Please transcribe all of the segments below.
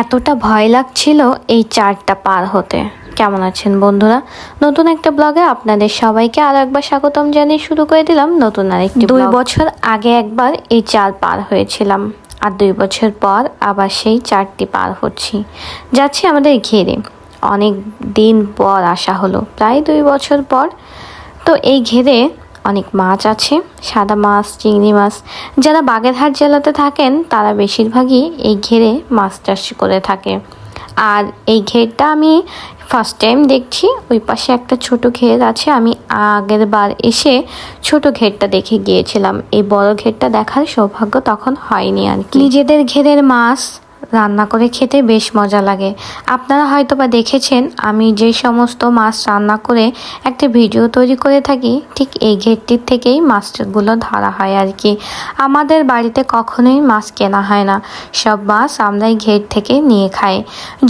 এতটা ভয় লাগছিল এই চারটা পার হতে। কেমন আছেন বন্ধুরা? নতুন একটা ব্লগে আপনাদের সবাইকে আরো একবার স্বাগতম জানিয়ে শুরু করে দিলাম নতুন আরেকটি। 2 বছর আগে একবার এই চার পার হয়েছিলাম, আর 2 বছর পর আবার সেই চারটি পার হচ্ছি। যাচ্ছি আমাদের ঘেরে। অনেক দিন পর আসা হলো, প্রায় 2 বছর পর। তো এই ঘেরে অনেক মাছ আছে, সাদা মাছ, চিংড়ি মাছ। যারা বাগেরহাট জেলাতে থাকেন তারা বেশিরভাগই এই ঘেরে মাছ চাষ করে থাকে। আর এই ঘেরটা আমি ফার্স্ট টাইম দেখছি। ওই পাশে একটা ছোট ঘের আছে, আমি আগের বার এসে ছোট ঘেরটা দেখে গিয়েছিলাম। এই বড় ঘেরটা দেখার সৌভাগ্য তখন হয়নি আর কি। নিজেদের ঘেরের মাছ রান্না করে খেতে বেশ মজা লাগে। আপনারা হয়তো বা দেখেছেন আমি যে সমস্ত মাছ রান্না করে একটা ভিডিও তৈরি করে থাকি, ঠিক এই ঘেরটির থেকেই মাছগুলো ধরা হয় আর কি। আমাদের বাড়িতে কখনোই মাছ কেনা হয় না, সব মাছ আমরা এই ঘের থেকে নিয়ে খাই।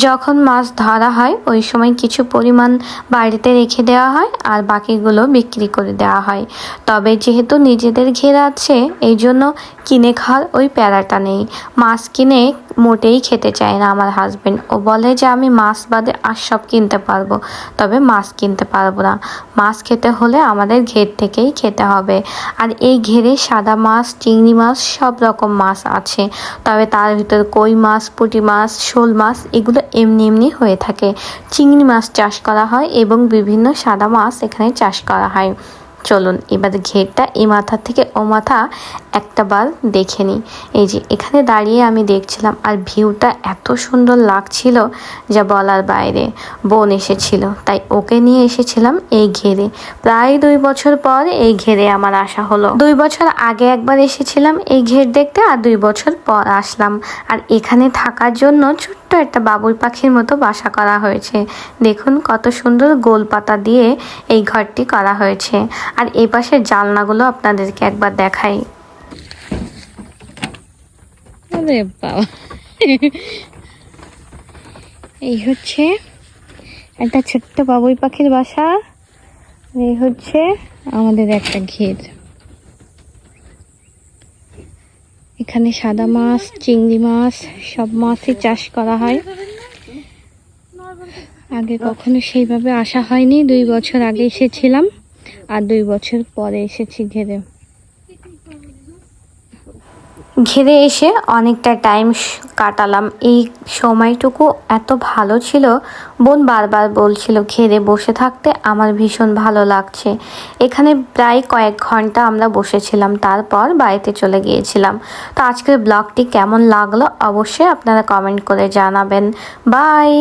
যখন মাছ ধরা হয় ওই সময় কিছু পরিমাণ বাড়িতে রেখে দেওয়া হয় আর বাকিগুলো বিক্রি করে দেওয়া হয়। তবে যেহেতু নিজেদের ঘের আছে এই জন্য কিনে খাওয়ার ওই প্যারাটা নেই। মাছ কিনে মোটেই খেতে চায় না আমার হাজবেন্ড। ও বলে যে আমি মাছ বাদে আর সব কিনতে পারবো, তবে মাছ কিনতে পারবো না। মাছ খেতে হলে আমাদের ঘের থেকেই খেতে হবে। আর এই ঘেরে সাদা মাছ, চিংড়ি মাছ, সব রকম মাছ আছে। তবে তার ভিতর কই মাছ, পুঁটি মাছ, শোল মাছ এগুলো এমনি এমনি হয়ে থাকে। চিংড়ি মাছ চাষ করা হয় এবং বিভিন্ন সাদা মাছ এখানে চাষ করা হয়। চলুন এবার ঘেরটা এই মাথা থেকে ও মাথা একটা বার দেখে নিই। এই যে এখানে দাঁড়িয়ে আমি দেখছিলাম, আর ভিউটা এত সুন্দর লাগছিল যা বলার বাইরে। বোন এসেছিল, তাই ওকে নিয়ে এসেছিলাম এই ঘেরে। প্রায় 2 বছর পর এই ঘেরে আমার আসা হলো। 2 বছর আগে একবার এসেছিলাম এই ঘের দেখতে, আর 2 বছর পর আসলাম। আর এখানে থাকার জন্য ছোট্ট একটা বাবুই পাখির মতো বাসা করা হয়েছে। দেখুন কত সুন্দর গোল পাতা দিয়ে এই ঘরটি করা হয়েছে। আর এই পাশের জানলাগুলো আপনাদেরকে একবার দেখাই। আরে বাবা, এই হচ্ছে একটা ছোট্ট বাবুই পাখির বাসা। এই হচ্ছে আমাদের একটা ঘের। এখানে সাদা মাছ, চিংড়ি মাছ, সব মাছই চাষ করা হয়। আগে কখনো সেইভাবে আসা হয়নি। 2 বছর আগে এসেছিলাম আর 2 বছর পরে এসেছি ঘেরে। ঘেরে এসে অনেকটা টাইম কাটালাম। এই সময়টুকু এত ভালো ছিল, বোন বারবার বলছিল ঘেরে বসে থাকতে আমার ভীষণ ভালো লাগছে। এখানে প্রায় কয়েক ঘন্টা আমরা বসেছিলাম, তারপর বাড়িতে চলে গিয়েছিলাম। তো আজকের ব্লগটি কেমন লাগলো অবশ্যই আপনারা কমেন্ট করে জানাবেন। বাই।